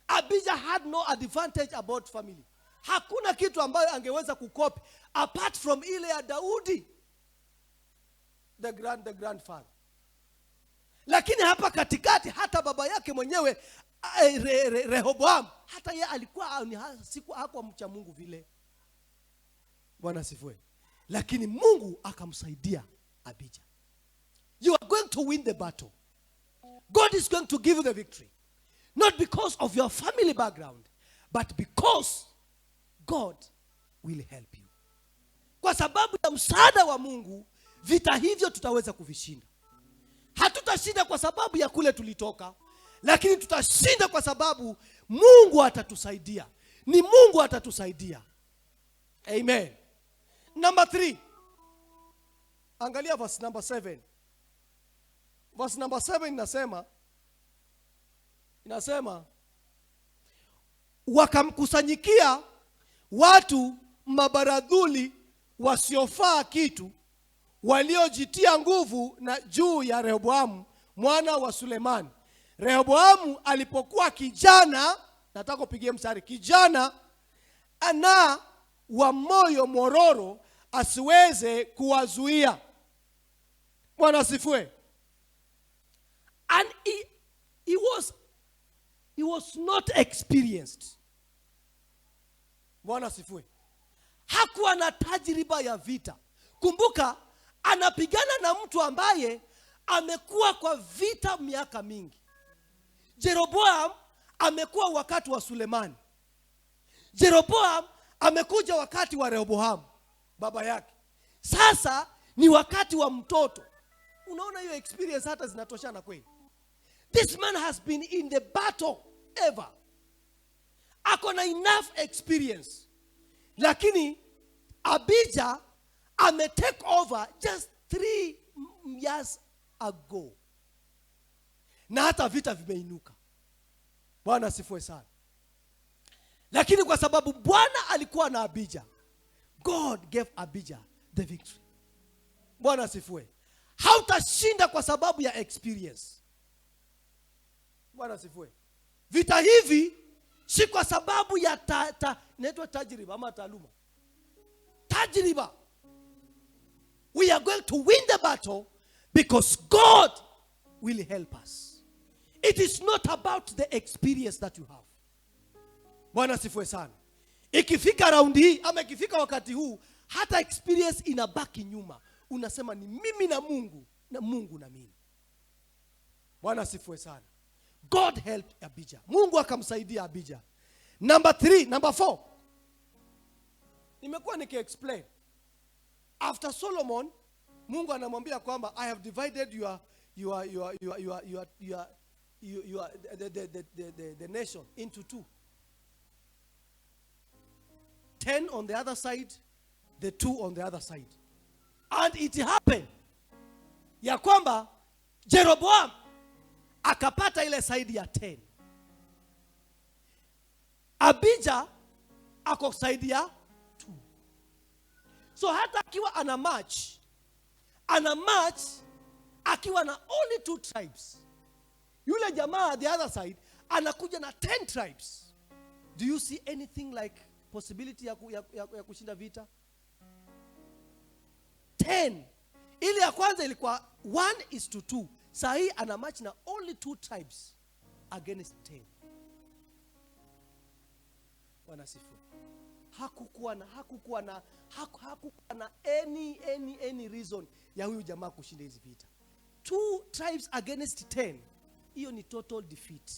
Abijah had no advantage about family. Hakuna kitu ambayo angeweza kukopi apart from ile ya Daudi, the grandfather. Lakini hapa katikati hata baba yake mwenyewe Rehoboam, hata yeye alikuwa hakuwa mcha Mungu vile. Bwana asifiwe. Lakini Mungu akamsaidia Abijah. You are going to win the battle. God is going to give you the victory. Not because of your family background, but because God will help you. Kwa sababu ya msaada wa Mungu, vita hivyo tutaweza kuvishinda. Hatutashinda kwa sababu ya kule tulitoka, lakini tutashinda kwa sababu Mungu atatusaidia. Ni Mungu atatusaidia. Amen. Number 3. Angalia verse number 7. Verse number 7 inasema wakamkusanyikia watu mabaradhuli wasiofaa kitu waliojitia nguvu na juu ya Rehoboamu mwana wa Sulemani. Rehoboamu alipokuwa kijana, nataka upigie mstari, kijana ana wa moyo mororo asiweze kuwazuia. Bwana asifiwe. And he was not experienced. Bwana asifiwe. Hakuwa na tajriba ya vita. Kumbuka, anapigana na mtu ambaye amekuwa kwa vita miaka mingi. Jeroboam amekuwa wakati wa Sulemani. Jeroboam amekuja wakati wa Rehoboam baba yake. Sasa ni wakati wa mtoto. Unaona hiyo experience hata zinatoshana kweli. This man has been in the battle ever. Ako na enough experience. Lakini Abijah take over just 3 years ago. Na hata vita vimeinuka. Bwana asifiwe sana. Lakini kwa sababu Bwana alikuwa na Abijah, God gave Abijah the victory. Bwana asifiwe. Hautashinda kwa sababu ya experience. Bwana asifiwe. Vita hivi si kwa sababu ya inaitwa tajriba ama taaluma. Tajriba. We are going to win the battle because God will help us. It is not about the experience that you have. Bwana asifiwe sana. Ikifika raundi hii ama ikifika wakati huu, hata experience inabaki nyuma. Unasema ni mimi na Mungu na mimi. Bwana asifiwe sana. God helped Abijah. Mungu akamsaidia Abijah. Number 4. Nimekuwa niki-explain. After Solomon, Mungu anamwambia kwamba I have divided the nation into 2. 10 on the other side, the 2 on the other side. And it happened ya kwamba Jeroboam akapata ile side ya 10. Abijah ako side ya 2. So hata akiwa ana match akiwa na only 2 tribes. Yule jamaa the other side anakuja na 10 tribes. Do you see anything like possibility ya kushinda vita? 10. Ile ya kwanza ilikuwa 1:2. Sasa hii ana match na only 2 tribes against 10. Bwana sifu. Hakukuwa na any reason ya huyu jamaa kushinda hizi vita. 2 tribes against 10. Hiyo ni total defeat.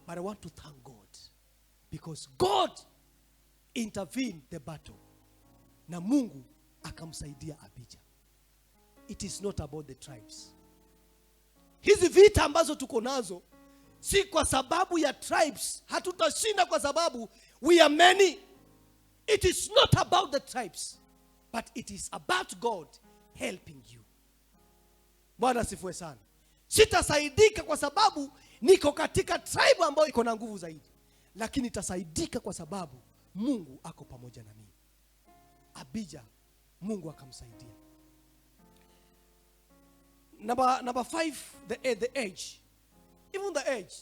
But I want to thank God because God intervened the battle. Na Mungu akamsaidia Abijah. It is not about the tribes. Hizi vita ambazo tuko nazo si kwa sababu ya tribes. Hatutashinda kwa sababu we are many. It is not about the tribes, but it is about God helping you. Bwana sifiwe sana. Sitasaidika kwa sababu niko katika tribe ambayo iko na nguvu zaidi, lakini nitasaidika kwa sababu Mungu ako pamoja na mimi. Abijah, Mungu akamsaidia. Number 5, the age. Even the age.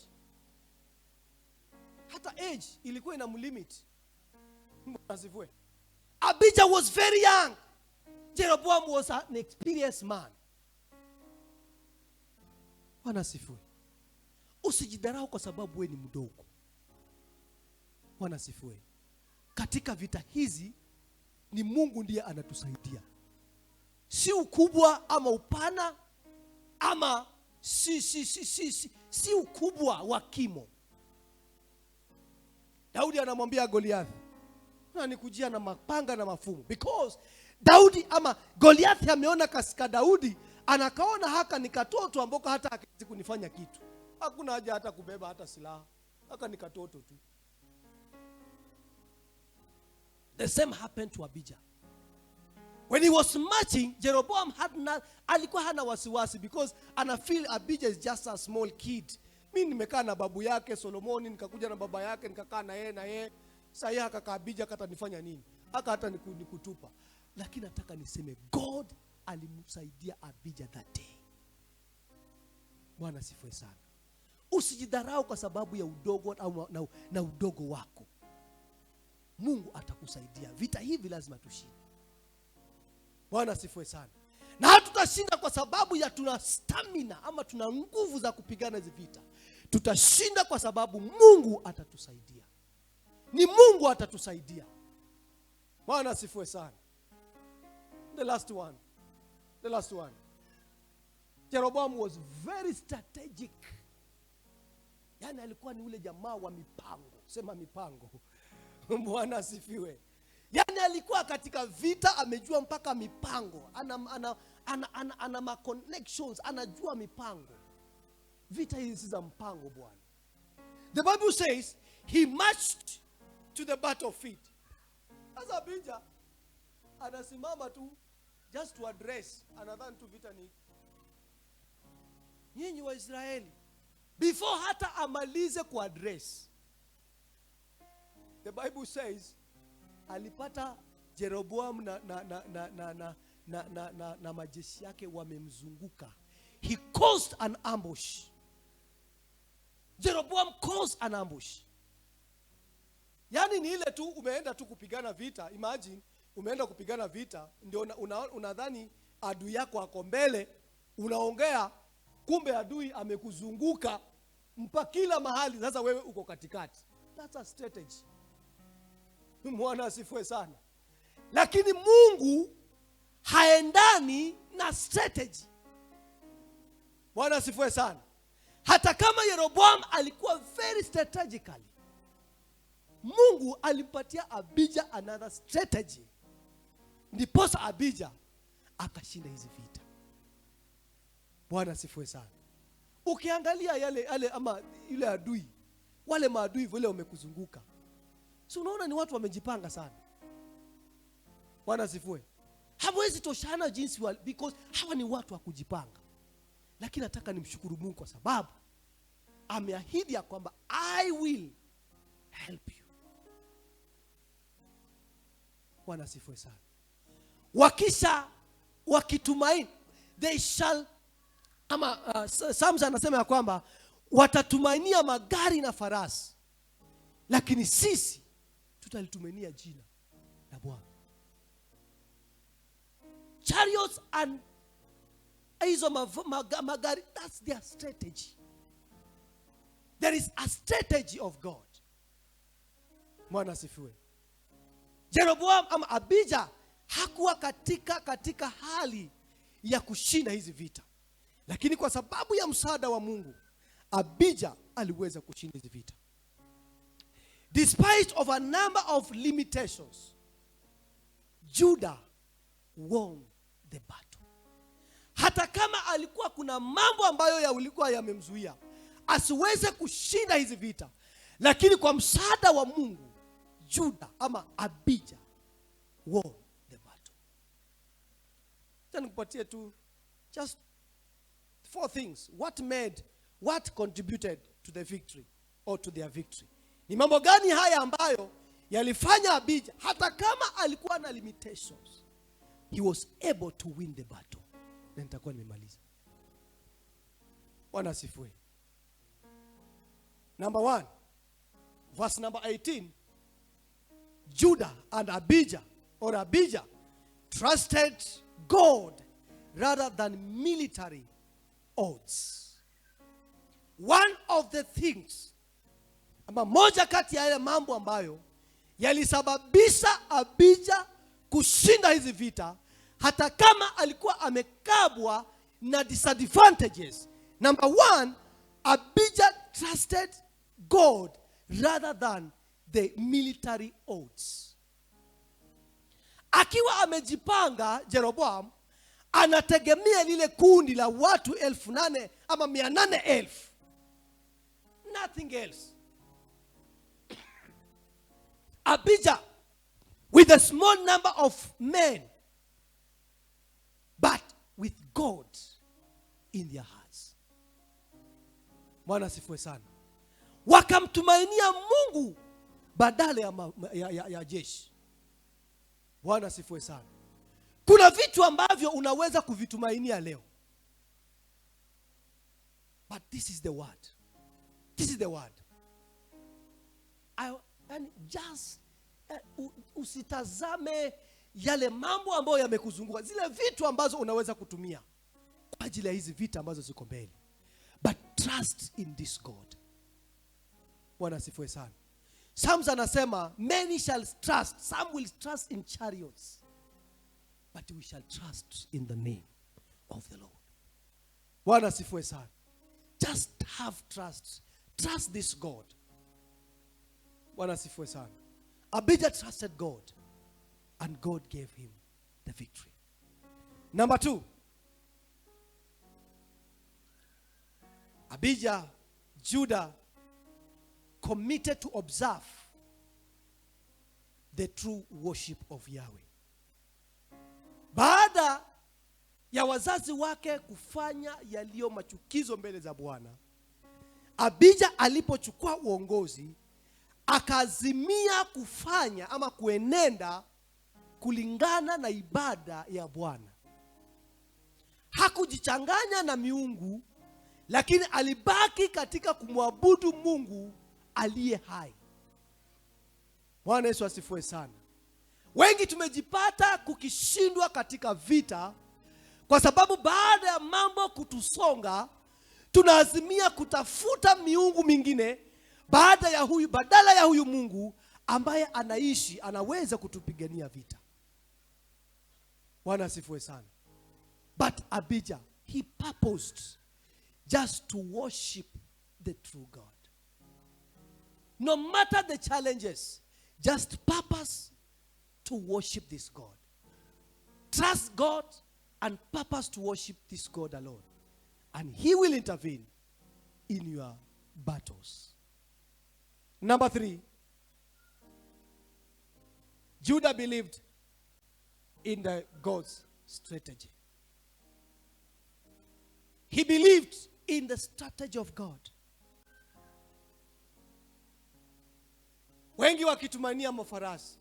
Hata age ilikuwa ina limit. Abijah was very young. Jeroboam was an experienced man. Bwana asifiwe. Usijidharau kwa sababu wewe ni mdogo. Bwana asifiwe. Katika vita hizi ni Mungu ndiye anatusaidia. Si ukubwa ama upana ama si ukubwa wa kimo. Daudi anamwambia Goliath, "Unanikujia na mapanga na mafumu." Because Daudi ama Goliath ameona kasika Daudi, anakaona haka ni katoto ambako hata hakiwezi kunifanya kitu. Hakuna haja hata kubeba hata silaha. Haka ni katoto tu. The same happened to Abijah. When he was marching, Jeroboam alikuwa hana wasiwasi because ana feel Abijah is just a small kid. Mimi nimekaa na babu yake Solomoni, nikakuja na baba yake, nikakaa na yeye. Sasa yeye akakaa Abijah katanifanya nini? hata nikutupa. Lakini nataka niseme God alimsaidia Abijah that day. Bwana sifiwe sana. Usijidharau kwa sababu ya udogo au na udogo wako. Mungu atakusaidia. Vita hivi lazima tushinde. Bwana sifiwe sana. Na hatutashinda kwa sababu ya tuna stamina ama tuna nguvu za kupigana hizi vita. Tutashinda kwa sababu Mungu atatusaidia. Ni Mungu atatusaidia. Bwana sifiwe sana. The last one. Jeroboam was very strategic. Yani alikuwa ni ule jamaa wa mipango. Sema mipango. Bwana asifiwe. Yani alikuwa katika vita amejua mpaka mipango. Ana ma connections, anajua mipango. Vita hizi za mpango bwana. The Bible says he marched to the battlefield. Sasa Abijah anasimama tu just to address, anadhani tu vita ni nyinyi wa Israeli. Before hata amalize ku address, the Bible says alipata Jeroboam na majeshi yake wamemzunguka. He caused an ambush. Jeroboam caused an ambush. Yani ni ile tu umeenda tu kupigana vita. Imagine umeenda kupigana vita, ndio unadhani adui yako ako mbele, unaongea, kumbe adui amekuzunguka mpaka kila mahali, sasa wewe uko katikati. That's a strategy. Bwana asifiwe sana. Lakini Mungu haendani na strategy. Bwana asifiwe sana. Hata kama Jeroboam alikuwa very strategically, Mungu alimpatia Abijah another strategy. Ndiposa Abijah akashinda hizi vita. Bwana asifiwe sana. Ukiangalia yale ama yule adui, wale maadui vile wamekuzunguka, si unaona ni watu wamejipanga sana. Bwana asifiwe. Hawezi toshana jinsi because hawa ni watu wa kujipanga. Lakini nataka nimshukuru Mungu kwa sababu ameahidi ya kwamba I will help you. Bwana asifiwe sana. Wakitumaini, they shall, ama Psalms anasema ya kwamba watatumainia magari na farasi, lakini sisi tutalitumainia jina la Bwana. Chariots and hizo magari, that's their strategy. There is a strategy of God. Bwana asifiwe. Jeroboam ama Abijah hakuwa katika hali ya kushinda hizi vita. Lakini kwa sababu ya msaada wa Mungu, Abijah aliweza kushinda hizi vita. Despite of a number of limitations, Judah won the battle. Hata kama alikuwa kuna mambo ambayo yalikuwa yamemzuia asiweze kushinda hizi vita, lakini kwa msaada wa Mungu, Judah ama Abijah won the battle. Nikupatie tu just 4 things. What contributed to the victory or to their victory? Ni mambo gani haya ambayo yalifanya Abijah, hata kama alikuwa na limitations, he was able to win the battle? Na nitakuwa nimemaliza. Bwana asifiwe. Number 1, verse number 18. Judah and Abijah trusted God rather than military odds. One of the things, ama moja kati ya yale mambo ambayo yalisababisha Abijah kushinda hizi vita, hata kama alikuwa amekabwa na disadvantages. Number 1, Abijah trusted God rather than the military odds. Akiwa amejipanga, Jeroboam anategemea lile kundi la watu 8,000 ama 800,000. Nothing else. Abijah with a small number of men, but with God in their hearts. Bwana asifiwe sana. Wakamtumainia Mungu badala ya jeshi. Bwana sifiwe sana. Kuna vitu ambavyo unaweza kuvitumainia leo. But this is the word. This is the word. And just usitazame yale mambo ambayo yamekuzunguka, zile vitu ambazo unaweza kutumia kwa ajili ya hizi vita ambazo ziko mbele. But trust in this God. Bwana sifiwe sana. Psalms anasema, many shall trust, some will trust in chariots, but we shall trust in the name of the Lord. Bwana sifiwe sana. Just have trust. Trust this God. Bwana sifiwe sana. Abijah trusted God, and God gave him the victory. Number 2. Abijah, Judah, committed to observe the true worship of Yahweh. Baada ya wazazi wake kufanya yaliyo machukizo mbele za Bwana, Abijah alipochukua uongozi, akaazimia kufanya ama kuenenda kulingana na ibada ya Bwana. Hakujichanganya na miungu, lakini alibaki katika kumwabudu Mungu aliye hai. Bwana Yesu asifiwe sana. Wengi tumejipata kukishindwa katika vita kwa sababu baada ya mambo kutusonga, tunaazimia kutafuta miungu mingine badala ya huyu Mungu ambaye anaishi, anaweza kutupigania vita. Bwana asifiwe sana. But Abijah, he purposed just to worship the true God. No matter the challenges, just purpose to worship this God. Trust God and purpose to worship this God alone. And he will intervene in your battles. Number 3. Judah believed in the God's strategy. He believed in the strategy of God. Wengi wakitumania mafarasi.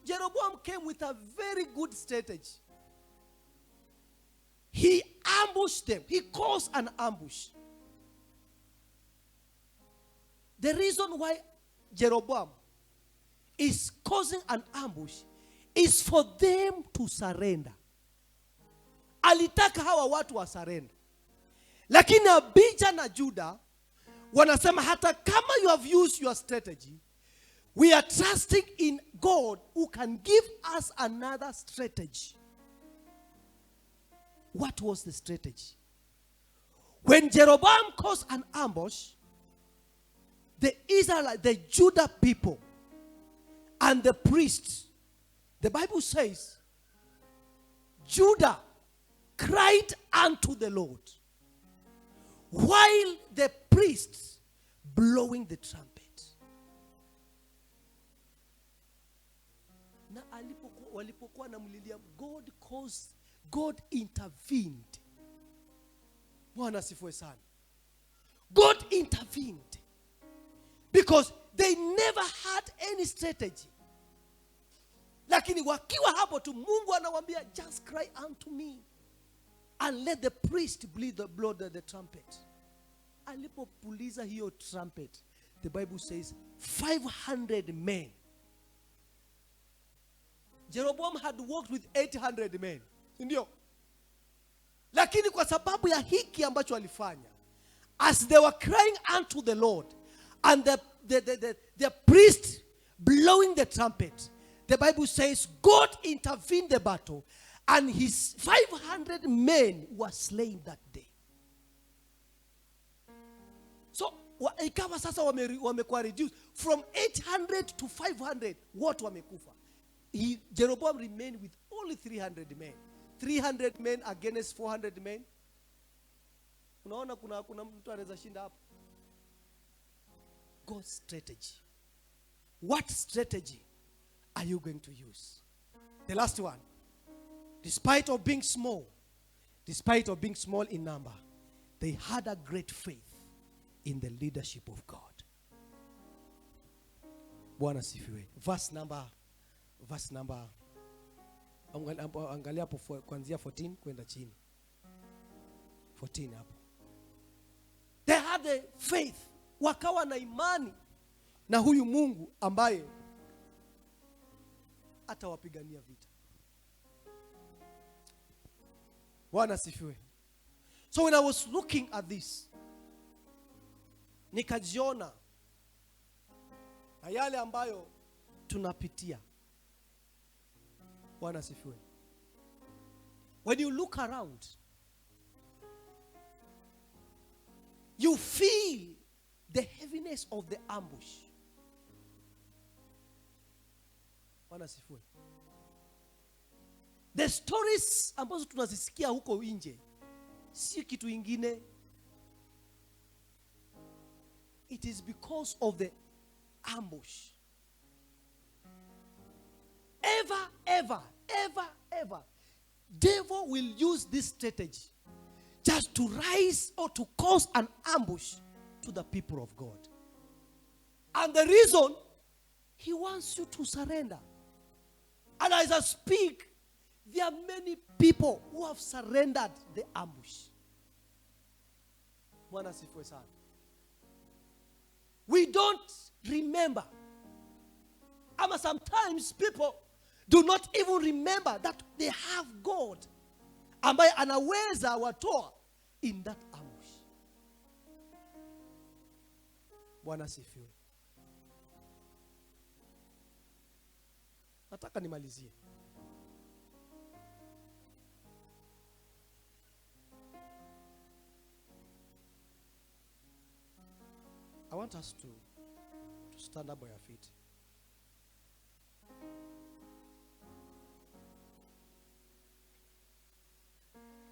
Jeroboam came with a very good strategy. He ambushed them. He caused an ambush. The reason why Jeroboam is causing an ambush is for them to surrender. Alitaka hawa watu wa surrender. Lakini Abijah na Judah wanasema, hata kama you have used your strategy, we are trusting in God who can give us another strategy. What was the strategy? When Jeroboam caused an ambush, the Israelites, the Judah people, and the priests, the Bible says, Judah cried unto the Lord, while the priests blowing the trumpet. Na walipokuwa na mlilia, God intervened. Bwana asifiwe sana. God intervened because they never had any strategy. Lakini wakiwa hapo tu, Mungu anawaambia, just cry unto me and let the priest blow the trumpet. Alipopuliza hiyo trumpet, the Bible says 500 men. Jeroboam had worked with 800 men. Ndio. Lakini kwa sababu ya hiki ambacho alifanya, as they were crying unto the Lord and the priest blowing the trumpet, the Bible says God intervened the battle and his 500 men were slain that day. So ikawa sasa wamekuwa reduced from 800 to 500. Watu wamekufa. Jeroboam remained with only 300 men. 300 men against 400 men. Unaona kuna mtu anaweza shinda hapo. God's strategy. What strategy are you going to use? The last one. Despite of being small in number, they had a great faith in the leadership of God. Bwana sifiwe. Verse number Angalia hapo kuanzia 14 kwenda chini. 14 hapo. They had the faith. Wakawa na imani na huyu Mungu ambaye atawapigania vita. Bwana sifiwe. So when I was looking at this, nikajiona na yale ambayo tunapitia. Bwana sifiwe. When you look around, you feel the heaviness of the ambush. Bwana sifiwe. The stories ambazo tunazisikia huko nje si kitu ingine. It is because of the ambush. Ever, devil will use this strategy just to rise or to cause an ambush to the people of God. And the reason, he wants you to surrender. And as I speak, there are many people who have surrendered the ambush. Bwana sifiwe sana. We don't remember. Ama sometimes people do not even remember that they have God ambaye anaweza watoa in that ambush. Bwana sifiwe. Nataka nimalizie. I want us to stand up by our feet.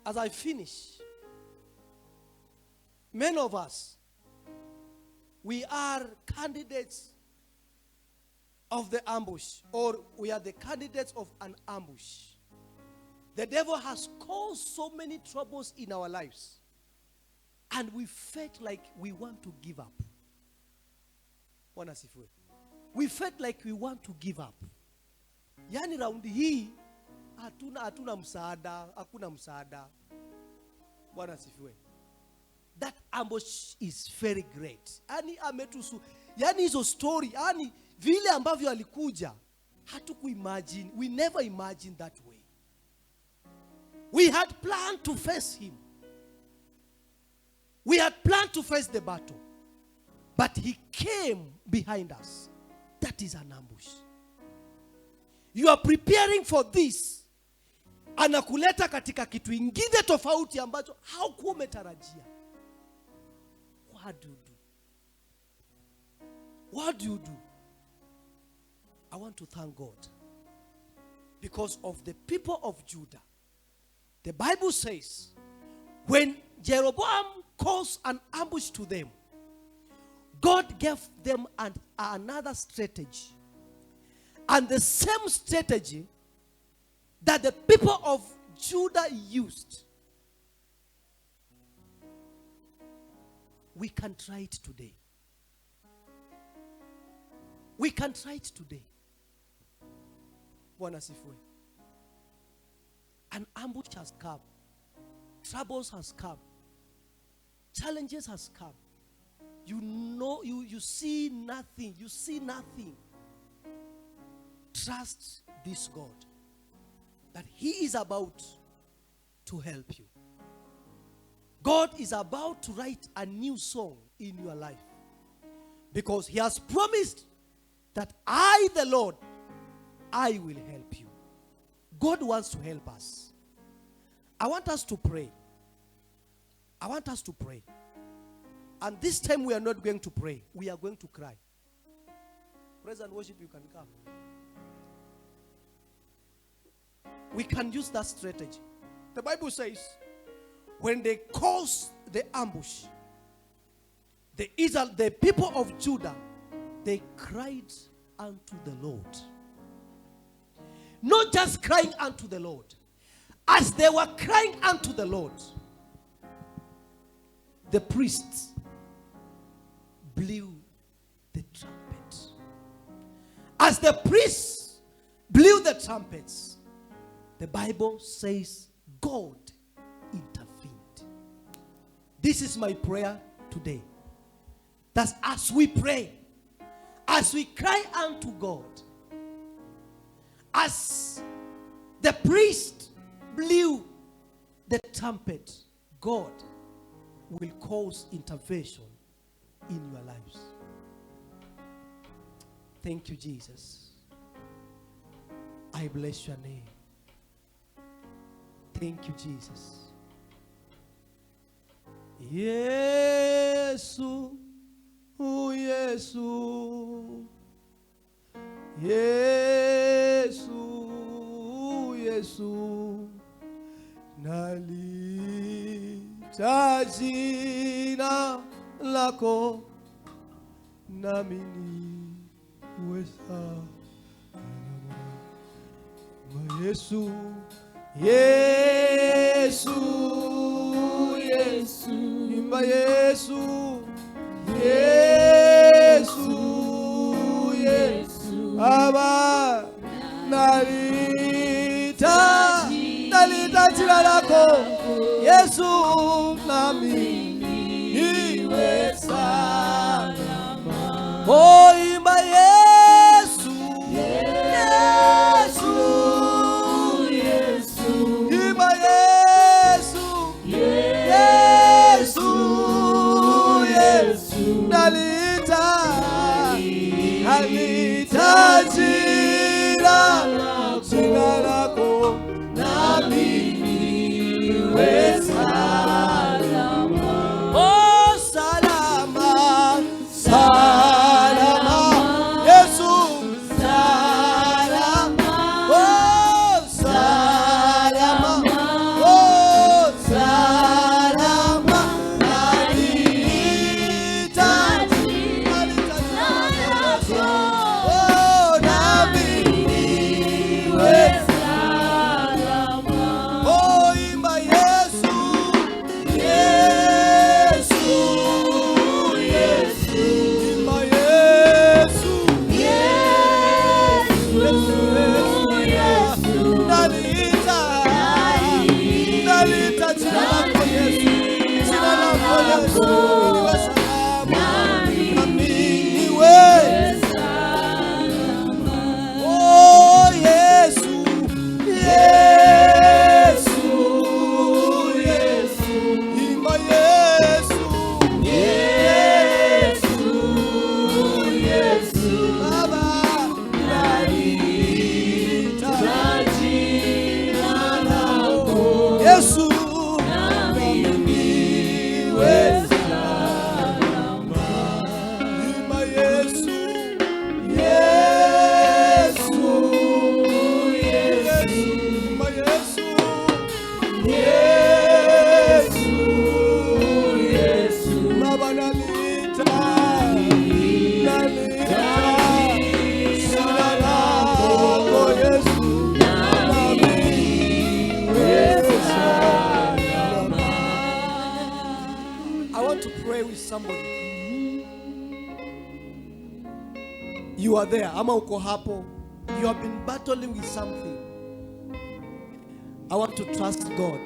As I finish, many of us, we are candidates of the ambush, or we are the candidates of an ambush. The devil has caused so many troubles in our lives, and we felt like we want to give up. We felt like we want to give up. Yani raundi hii hatuna msaada, hakuna msaada. Bwana sifiwe. That ambush is very great. Yani ametusu, yani hizo story, yani vile ambavyo alikuja, hatukuimagine. We never imagined that way. We had planned to face him. We had planned to face the battle. But he came behind us. That is an ambush. You are preparing for this. Anakuleta katika kitu ingine tofauti ambacho haukuwa umetarajia. What do you do? What do you do? I want to thank God. Because of the people of Judah. The Bible says, when Jeroboam caused an ambush to them, God gave them another strategy. And the same strategy that the people of Judah used, we can try it today. We can try it today. Bwana sifiwe. An ambush has come. Troubles has come. Challenges has come. You know, you see nothing. You see nothing. Trust this God, that he is about to help you. God is about to write a new song in your life, because he has promised that I, the Lord, I will help you. God wants to help us. I want us to pray. I want us to pray. And this time we are not going to pray. We are going to cry. Praise and worship, you can come. We can use that strategy. The Bible says, when they caused the ambush, the people of Judah, they cried unto the Lord. Not just crying unto the Lord. As they were crying unto the Lord, the priests blew the trumpet. As the priests blew the trumpets, the Bible says God intervened. This is my prayer today. That as we pray, as we cry unto God, as the priest blew the trumpet, God will cause intervention in your lives. Thank you, Jesus. I bless your name. Thank you, Jesus. Yesu, Yesu, Yesu, Yesu, nalita jina lako, nami niweza. Yesu, Yesu, Yesu, imba Yesu, Yesu, Yesu, Baba, nalita jina lako, Yesu, nami niwe salama. Oh, imba Yesu, Yesu, Yesu, imba Yesu, Yesu, Yesu, nalita jina lako, nami niwe salama. Oh, salama, salama, Yesu, salama. Oh, salama, oh, salama, nalita jina lako, oh, nami niwe salama. Oh, imba Yesu, Yesu, Yesu, imba Yesu, Yesu, Yesu, nalita jina lako Yesu, jina lako Yesu, niwe salama, nami niwe salama. Oh, Yesu, Yesu, Yesu, imba Yesu, Yesu, Yesu, Baba, nalita jina lako, Yesu, nami niwe salama. Imba Yesu, Yesu, Yesu, imba Yesu, Yesu, Yesu, Baba, nalita jina lako, Yesu, nami niwe salama. I want to pray with somebody. You are there, ama uko hapo. You have been battling with something. I want to trust God